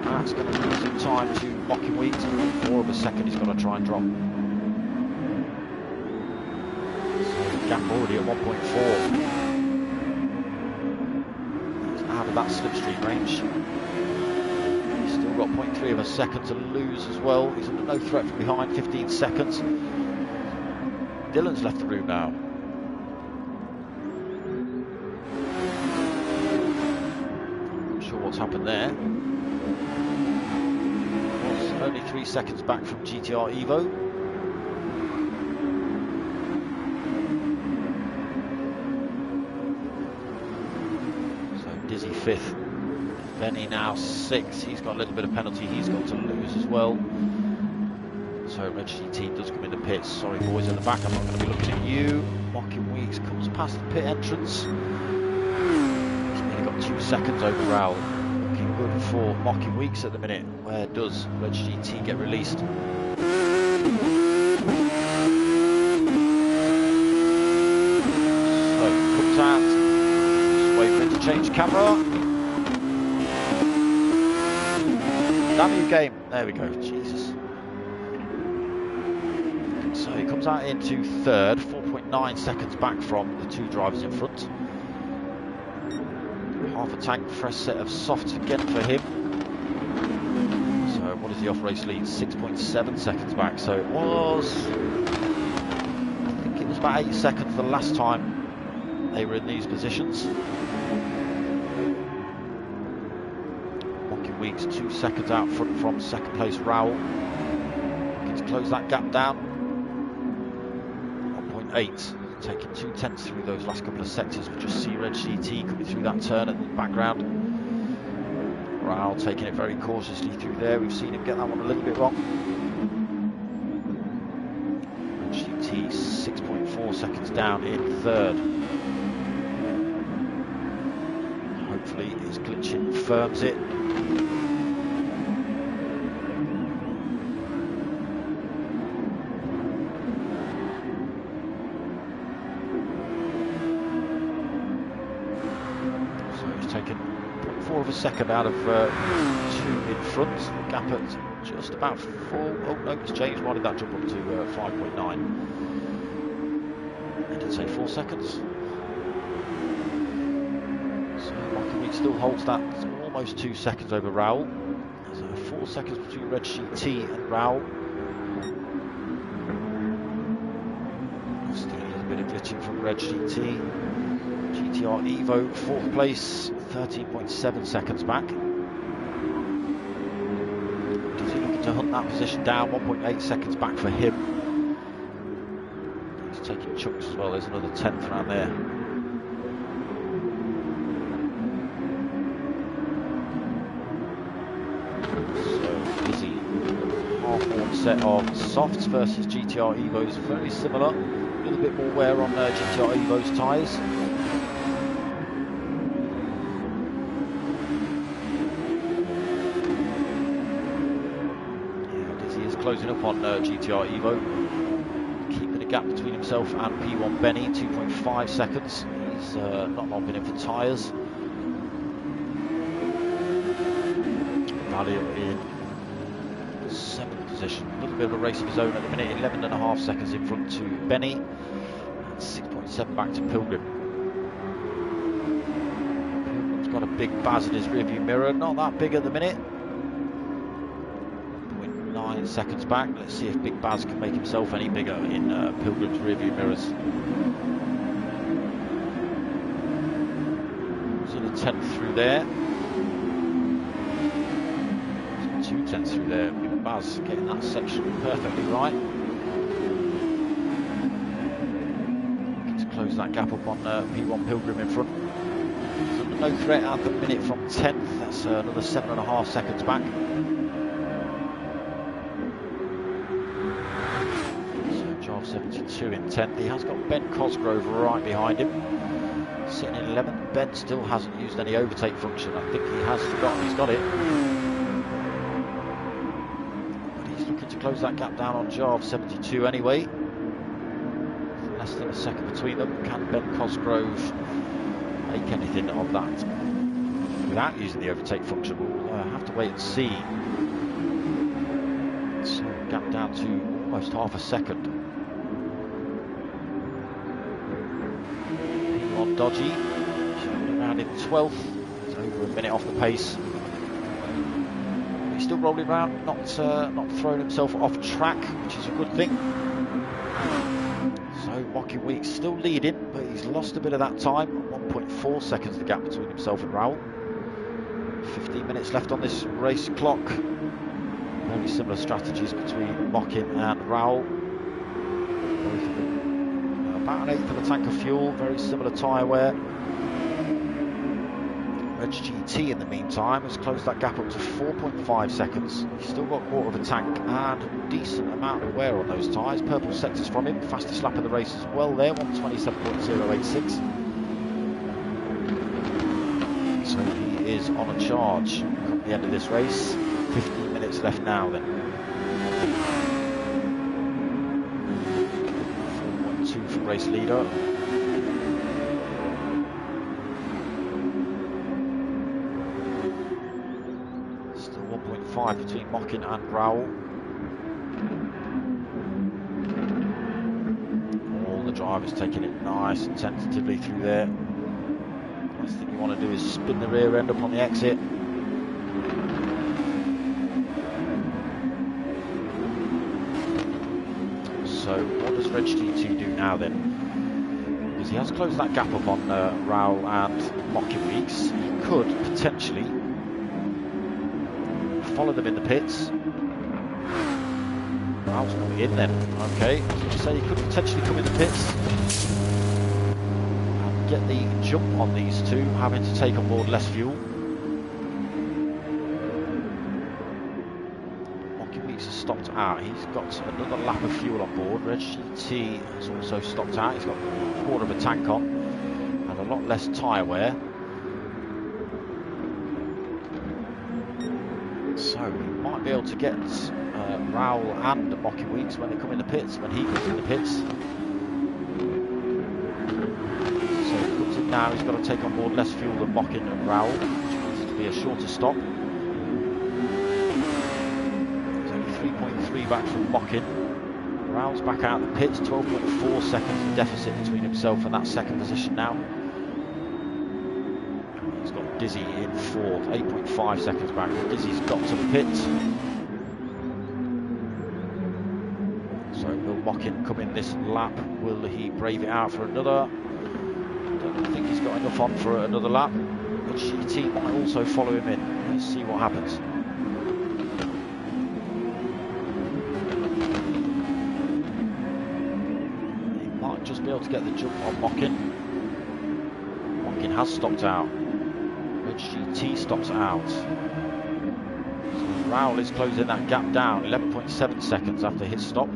That's going to lose some time to Mocking Weeks. 4 of a second he's got to try and drop. So the gap already at 1.4. Out of that slipstream range. He's still got 0.3 of a second to lose as well. He's under no threat from behind, 15 seconds. Dylan's left the room now. Not sure what's happened there. only 3 seconds back from GTR Evo. So Dizzy 5th. Benny now 6th. He's got a little bit of penalty he's got to lose as well. So Red GT does come in the pits. Sorry boys at the back, I'm not going to be looking at you. Mocking Weeks comes past the pit entrance. He's nearly got 2 seconds over Raoul. Looking good for Mocking Weeks at the minute. Where does Red GT get released? So comes out. Just wait for it to change camera. Damn you game. There we go. Jesus. So he comes out into 3rd, 4.9 seconds back from the 2 drivers in front. Half a tank, fresh set of softs again for him. So what is the off-race lead? 6.7 seconds back. So it was, I think it was about 8 seconds the last time they were in these positions. Mocking Weeks 2 seconds out front from second place Raoul. Looking to close that gap down. 1.8. Taking 2 tenths through those last couple of sectors. We just see Red GT coming through that turn at the background. Raoul taking it very cautiously through there. We've seen him get that one a little bit wrong. Red GT 6.4 seconds down in 3rd. Hopefully his glitching firms it. Of a second out of 2 in front. The gap at just about 4. Oh no, it's changed. Why did that jump up to 5.9? I did say 4 seconds. So Mocking Weeks still holds that almost 2 seconds over Raoul. So 4 seconds between Red GT and Raoul. Still a little bit of glitching from Red GT. GTR Evo 4th place, 13.7 seconds back. Is he looking to hunt that position down? 1.8 seconds back for him. He's taking chunks as well. There's another 10th around there. So busy. Half-horn set of softs versus GTR Evos. Very similar. A little bit more wear on GTR Evo's tyres. Closing up on GTR Evo, keeping a gap between himself and P1 Benny, 2.5 seconds. He's not long been in for tyres. Valley in 7th position, a little bit of a race of his own at the minute, 11.5 seconds in front to Benny, and 6.7 back to Pilgrim. Pilgrim's got a big Baz in his rearview mirror, not that big at the minute. 9 seconds back. Let's see if Big Baz can make himself any bigger in Pilgrim's rearview mirrors. So the 10th through there. 2 tenths through there. Big Baz getting that section perfectly right. Looking to close that gap up on P1 Pilgrim in front. So no threat at the minute from 10th. That's another 7.5 seconds back. So 72 in 10th. He has got Ben Cosgrove right behind him, sitting in 11th. Ben still hasn't used any overtake function. I think he has forgotten he's got it. But he's looking to close that gap down on Jarve 72 anyway. Less than a second between them. Can Ben Cosgrove make anything of that without using the overtake function? We'll have to wait and see. So gap down to almost half a second. P1 dodgy, around in 12th. He's over a minute off the pace. He's still rolling around, not throwing himself off track, which is a good thing. So Mocking Weeks still leading, but he's lost a bit of that time. 1.4 seconds the gap between himself and Raoul. 15 minutes left on this race clock. Very similar strategies between Mockin and Raul. Both of them about an eighth of a tank of fuel, very similar tyre wear. Reg GT in the meantime has closed that gap up to 4.5 seconds. He's still got a quarter of a tank and a decent amount of wear on those tyres. Purple sectors from him, fastest lap of the race as well there, 127.086. So he is on a charge at the end of this race. 15 minutes left now then. 4.2 for race leader. Still 1.5 between Mockin and Raul. All the drivers taking it nice and tentatively through there. Last thing you want to do is spin the rear end up on the exit. So what does Reg GT do now then? Because he has closed that gap up on Raul and Mockin Weeks. He could potentially follow them in the pits. Raul's not in then. Okay, so he could potentially come in the pits and get the jump on these two, having to take on board less fuel. Has stopped out. He's got another lap of fuel on board. Reg GT has also stopped out. He's got a quarter of a tank on and a lot less tyre wear. So he might be able to get Raul and Mockin Weeks when they come in the pits, when he comes in the pits. So he comes in now. He's got to take on board less fuel than Mockin and Raul, which means it to be a shorter stop. 3.3 back from Mockin. Raul's back out the pits, 12.4 seconds the deficit between himself and that second position now. He's got Dizzy in fourth, 8.5 seconds back. Dizzy's got to the pits. So will Mockin come in this lap? Will he brave it out for another? Don't think he's got enough on for another lap. But GT might also follow him in. Let's see what happens. Just be able to get the jump on Mockin. Mockin has stopped out. Reg GT stops out. So Raul is closing that gap down, 11.7 seconds after his stop.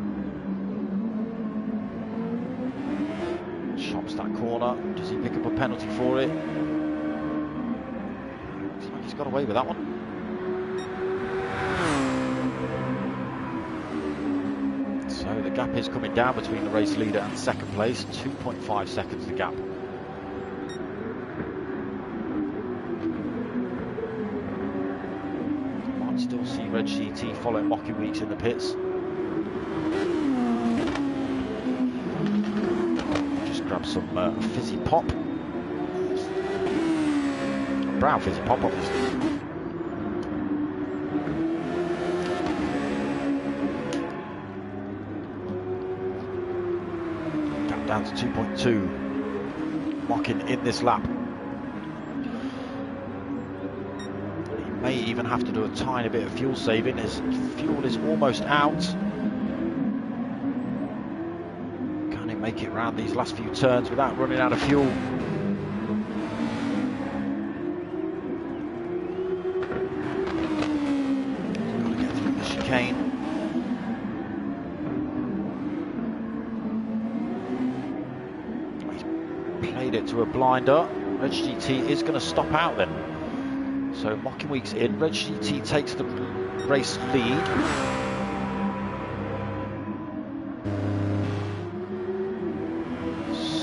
Chops that corner. Does he pick up a penalty for it? Looks like he's got away with that one. So the gap is coming down between the race leader and second place, 2.5 seconds the gap. Might still see Reg GT following Mockin Weeks in the pits. Just grab some fizzy pop. Brown fizzy pop, obviously. Down to 2.2. Mockin in this lap. He may even have to do a tiny bit of fuel saving. His fuel is almost out. Can he make it around these last few turns without running out of fuel? He's got to get through the chicane. It to a blinder. Reg GT is going to stop out then. So Mockin Weeks in. Reg GT takes the race lead.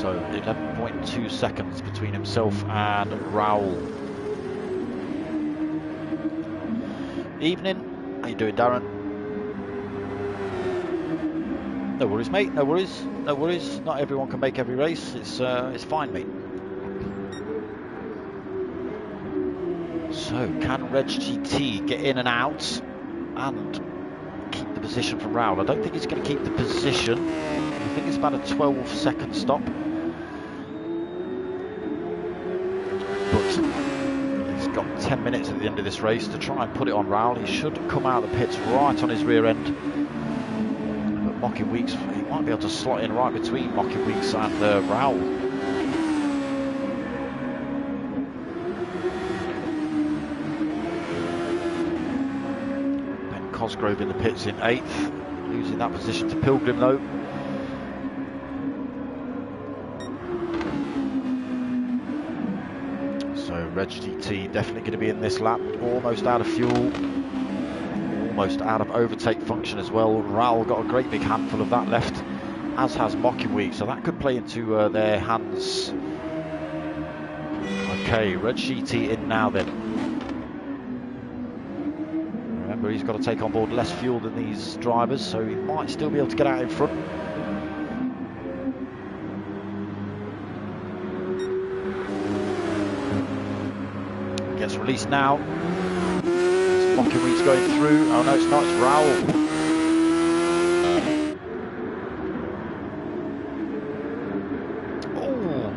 So 11.2 seconds between himself and Raul. Evening. How you doing, Darren? No worries, mate. No worries. No worries. Not everyone can make every race. It's fine, mate. So, can Reg GT get in and out and keep the position from Raul? I don't think he's going to keep the position. I think it's about a 12-second stop. But he's got 10 minutes at the end of this race to try and put it on Raoul. He should come out of the pits right on his rear end. But Mocking Weeks, he might be able to slot in right between Mocking Weeks and Raoul. Ben Cosgrove in the pits in 8th, losing that position to Pilgrim though. Reg GT definitely going to be in this lap, almost out of fuel, almost out of overtake function as well. Raoul got a great big handful of that left, as has Mocking Week, so that could play into their hands. Okay, Reg GT in now then. Remember, he's got to take on board less fuel than these drivers, so he might still be able to get out in front. Gets released now. Mocking Week's going through. Oh no, it's not, it's Raoul.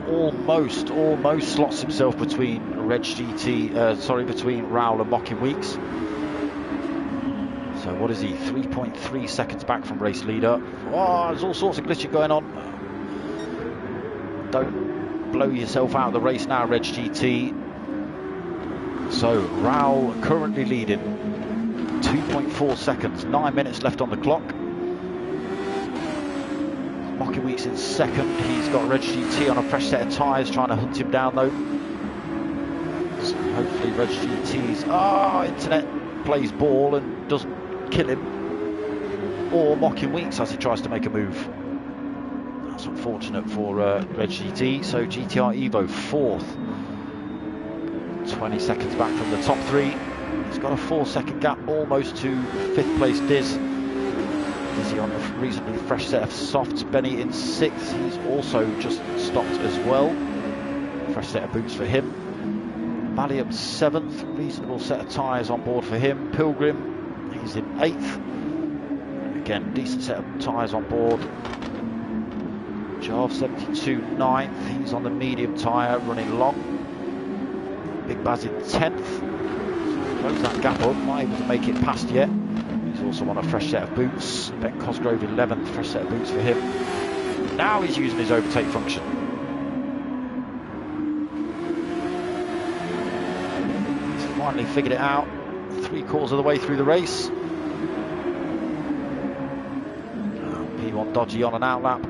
Oh, almost slots himself between Reg GT, between Raoul and Mocking Weeks. So what is he, 3.3 seconds back from race leader. Oh, there's all sorts of glitching going on. Don't blow yourself out of the race now, Reg GT. So Raoul currently leading 2.4 seconds, 9 minutes left on the clock. Mocking Weeks in second. He's got Reg GT on a fresh set of tyres, trying to hunt him down though. So hopefully Reg GT's internet plays ball and doesn't kill him, or Mocking Weeks as he tries to make a move. That's unfortunate for Reg GT. So GTR Evo 4th. 20 seconds back from the top 3. He's got a 4-second gap almost to 5th place Diz. Dizzy on a reasonably fresh set of softs. Benny in 6th. He's also just stopped as well. Fresh set of boots for him. Valium 7th. Reasonable set of tyres on board for him. Pilgrim, he's in 8th. Again, decent set of tyres on board. Jarv 72 9th. He's on the medium tyre, running long. Big Baz in 10th. Close that gap up, not able to make it past yet. He's also on a fresh set of boots. Ben Cosgrove 11th, fresh set of boots for him. Now he's using his overtake function. He's finally figured it out. 3/4 of the way through the race. P1 dodgy on an outlap.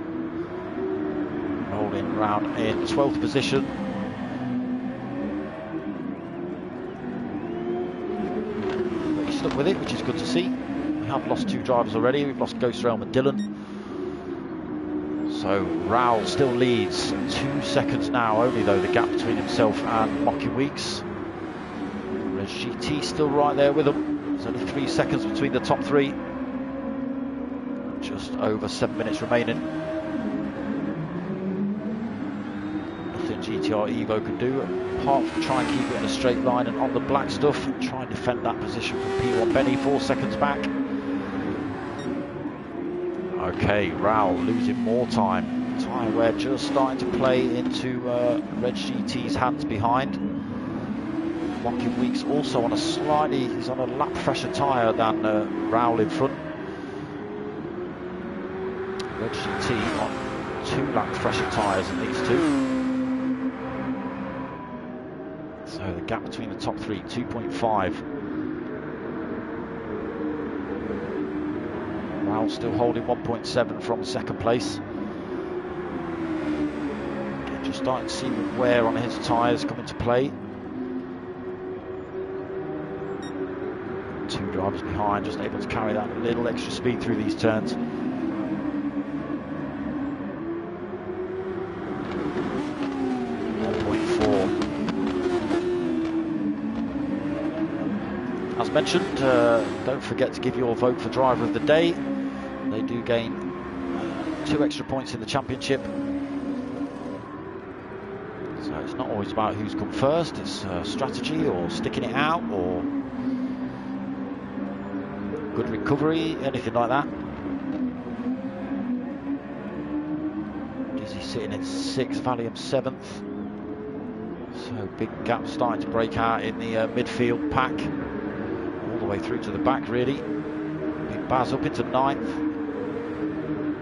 Rolling round in 12th position. Stuck with it, which is good to see. We have lost 2 drivers already. We've lost Ghost Realm and Dylan. So Raoul still leads 2 seconds now only though, the gap between himself and Mocking Weeks. Reg GT still right there with him. There's only 3 seconds between the top 3. Just over 7 minutes remaining. Nothing GTR Evo can do apart from try and keep it in a straight line and on the black stuff and try and defend that position from P1 Benny, 4 seconds back. Okay, Raoul losing more time. Tyre wear just starting to play into Reg GT's hands behind. Mocking Weeks also on he's on a lap fresher tyre than Raoul in front. Reg GT on 2 lap fresher tyres than these 2. So the gap between the top 3, 2.5. Raoul still holding 1.7 from second place. Again, just starting to see the wear on his tyres come into play. 2 drivers behind, just able to carry that little extra speed through these turns. As mentioned, don't forget to give your vote for driver of the day. They do gain 2 extra points in the championship. So it's not always about who's come first, it's strategy or sticking it out or good recovery, anything like that. Dizzy sitting in 6th, Valium 7th. So big gap starting to break out in the midfield pack, all the way through to the back really. Big Baz up into 9th.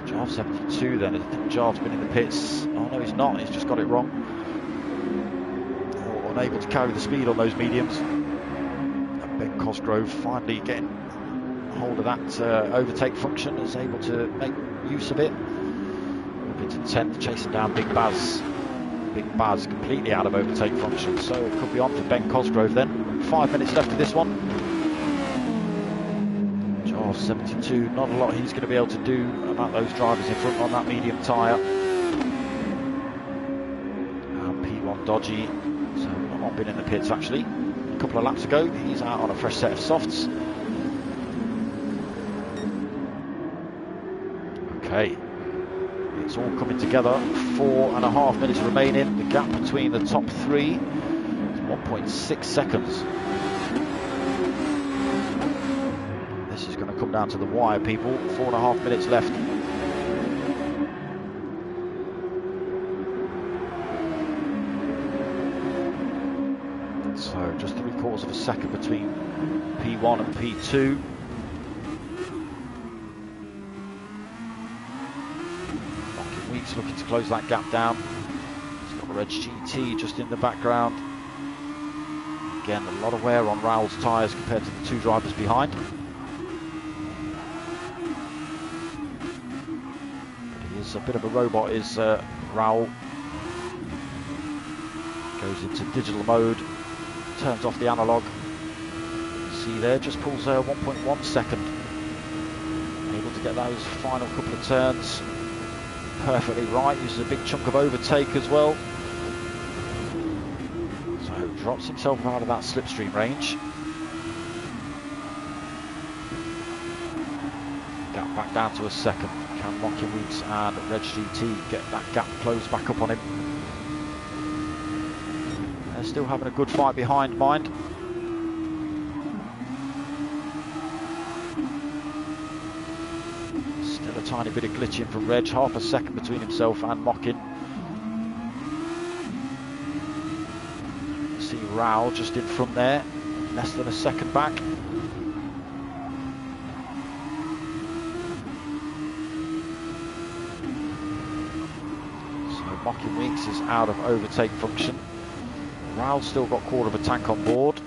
Jarve 72 then. I think Jarve's been in the pits. Oh no, he's not, he's just got it wrong. Oh, unable to carry the speed on those mediums. And Ben Cosgrove finally getting hold of that overtake function, is able to make use of it. Up into 10th, chasing down Big Baz. Big Baz completely out of overtake function, so it could be on for Ben Cosgrove then. 5 minutes left of this one. Jarve 72, not a lot he's going to be able to do about those drivers in front on that medium tyre. And P1 Dodgy, so not been in the pits actually. A couple of laps ago, he's out on a fresh set of softs. Okay, it's all coming together. 4.5 minutes remaining. The gap between the top 3 is 1.6 seconds. This is going to come down to the wire, people. 4.5 minutes left. So just 3/4 of a second between P1 and P2. Looking to close that gap down. He's got Reg GT just in the background. Again, a lot of wear on Raoul's tyres compared to the 2 drivers behind. But he is a bit of a robot, is Raoul. Goes into digital mode, turns off the analog. See there, just pulls 1.1 second. Able to get those final couple of turns perfectly right, uses a big chunk of overtake as well. So drops himself out of that slipstream range. Gap back down to a second. Can Mocking Weeks and Reg GT get that gap closed back up on him? They're still having a good fight behind, mind. Tiny bit of glitching from Reg, half a second between himself and Mocking. See Raoul just in front there, less than a second back. So Mocking Weeks is out of overtake function. Raoul's still got 1/4 of a tank on board.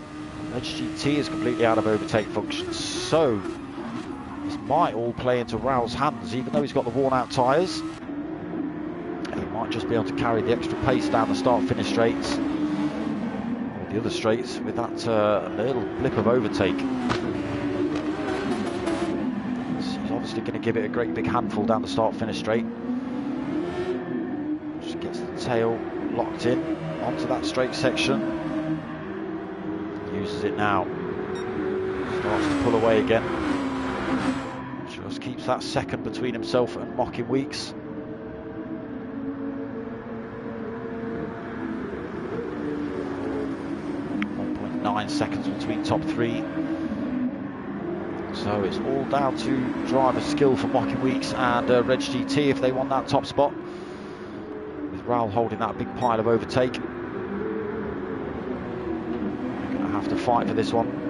Reg GT is completely out of overtake function. So this might all play into Raoul's hands, even though he's got the worn-out tyres. He might just be able to carry the extra pace down the start-finish straights, or the other straights, with that little blip of overtake. So he's obviously going to give it a great big handful down the start-finish straight. Just gets the tail locked in onto that straight section. Uses it now. Starts to pull away again. Just keeps that second between himself and Mocking Weeks. .9 seconds between top 3. So it's all down to driver skill for Mocking Weeks and Reg GT if they want that top spot. With Raoul holding that big pile of overtake. They're going to have to fight for this one.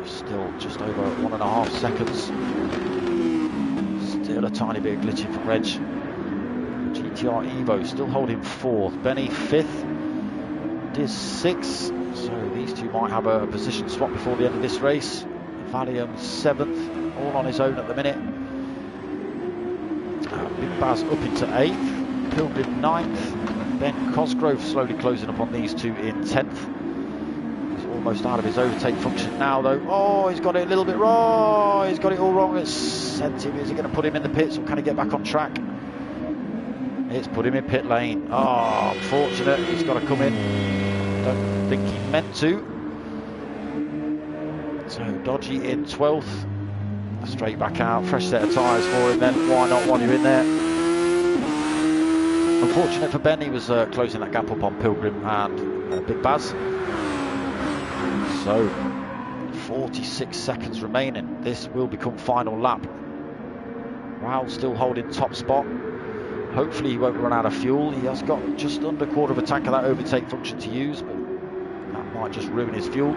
Still just over 1.5 seconds. Still a tiny bit of glitching from Reg. GTR Evo still holding 4th. Benny 5th. Diz 6th. So these two might have a position swap before the end of this race. Valium 7th. All on his own at the minute. Big Baz up into 8th. Pilgrim 9th. Ben Cosgrove slowly closing up on these two in 10th. Almost out of his overtake function now though. Oh, he's got it a little bit wrong. He's got it all wrong. It's sent him. Is he going to put him in the pits, or can he get back on track? It's put him in pit lane. Oh, unfortunate. He's got to come in. Don't think he meant to. So Dodgy in 12th. Straight back out. Fresh set of tyres for him then. Why not want you in there? Unfortunate for Ben, he was closing that gap up on Pilgrim and Big Baz. So 46 seconds remaining. This will become final lap. Raoul still holding top spot. Hopefully he won't run out of fuel. He has got just under a quarter of a tank of that overtake function to use, but that might just ruin his fuel.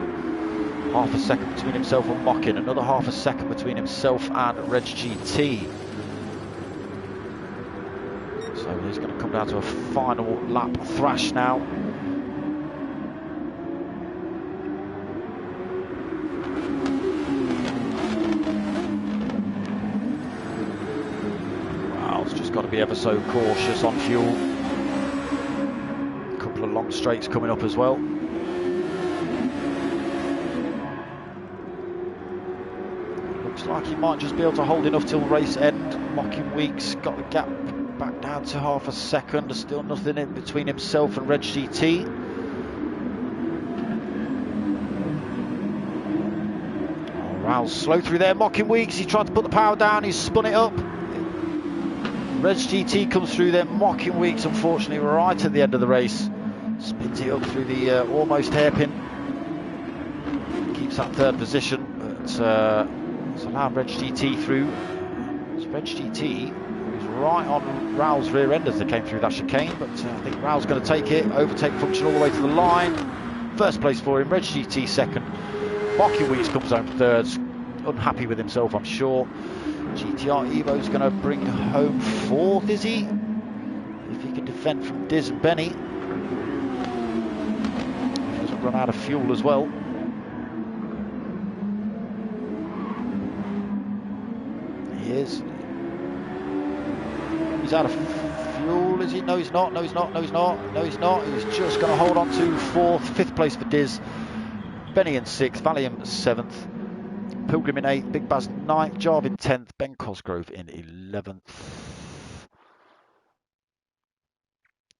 Half a second between himself and Mockin. Another half a second between himself and Reg GT. So he's going to come down to a final lap thrash now. Got to be ever so cautious on fuel. A couple of long straights coming up as well. Looks like he might just be able to hold enough till race end. Mocking Weeks got the gap back down to half a second. There's still nothing in between himself and Reg GT. Oh, Raoul's slow through there. Mocking Weeks, he tried to put the power down, he's spun it up. Reg GT comes through there. Mocking Weeks, unfortunately, right at the end of the race. Spins it up through the almost hairpin. Keeps that third position, but it's allowed Reg GT through. It's Reg GT who's right on Raoul's rear end as they came through that chicane, but I think Raoul's going to take it. Overtake function all the way to the line. First place for him, Reg GT second. Mocking Weeks comes home third. Unhappy with himself, I'm sure. GTR Evo's going to bring home fourth, is he? If he can defend from Diz and Benny. He doesn't run out of fuel as well. He is. He's out of fuel, is he? No, he's not. No, he's not. No, he's not. No, he's not. He's just going to hold on to fourth. Fifth place for Diz. Benny in sixth. Valium seventh. Pilgrim in 8th, Big Baz 9th, Jarvin 10th, Ben Cosgrove in 11th.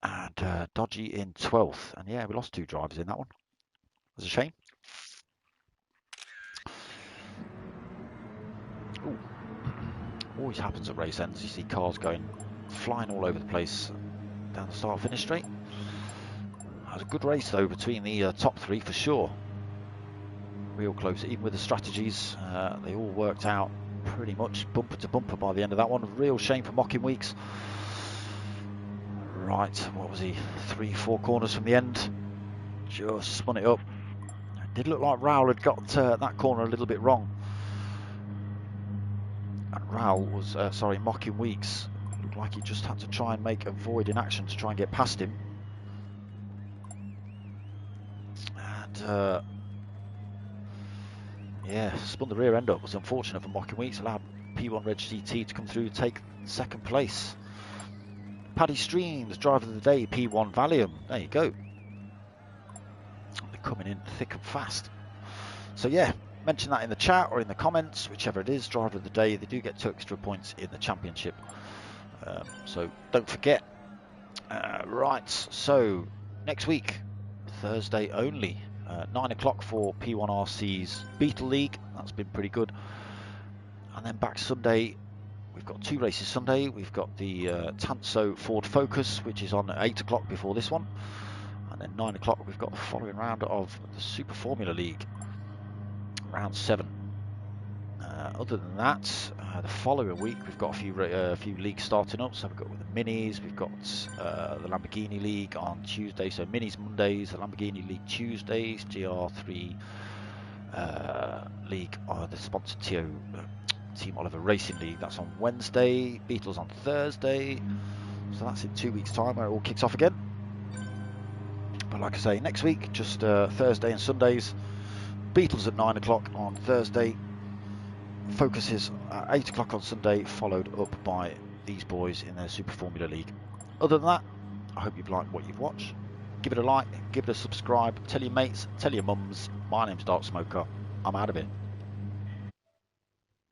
And Dodgy in 12th. And yeah, we lost 2 drivers in that one. It was a shame. Ooh. Always happens at race ends. You see cars going flying all over the place down the start finish straight. That was a good race though between the top 3 for sure. Real close, even with the strategies, they all worked out pretty much bumper to bumper by the end of that one. Real shame for Mocking Weeks. Right, what was he? 3-4 corners from the end. Just spun it up. It did look like Raoul had got that corner a little bit wrong. And Raoul was, Mocking Weeks looked like he just had to try and make a void in action to try and get past him. And yeah, spun the rear end up. Was unfortunate for Mocking Weeks. Allowed P1 Reg GT to come through, take second place. Paddy Streams, driver of the day, P1 Valium. There you go. They're coming in thick and fast. So yeah, mention that in the chat or in the comments, whichever it is. Driver of the day. They do get 2 extra points in the championship. So don't forget. Right. So next week, Thursday only. 9 o'clock for P1RC's Beetle League. That's been pretty good. And then back Sunday, we've got 2 races Sunday. We've got the Tanso Ford Focus, which is on at 8 o'clock before this one. And then 9 o'clock, we've got the following round of the Super Formula League, round 7. Other than that, the following week, we've got a few leagues starting up. So we've got the Minis, we've got the Lamborghini League on Tuesday. So Minis Mondays, the Lamborghini League Tuesdays, GR3 League, the sponsored Team Oliver Racing League. That's on Wednesday, Beatles on Thursday. So that's in 2 weeks' time where it all kicks off again. But like I say, next week, just Thursday and Sundays. Beatles at 9 o'clock on Thursday. Focuses at 8 o'clock on Sunday, followed up by these boys in their Super Formula League. Other than that, I hope you've liked what you've watched. Give it a like, give it a subscribe, tell your mates, tell your mums. My name's Darksmoka. I'm out of it.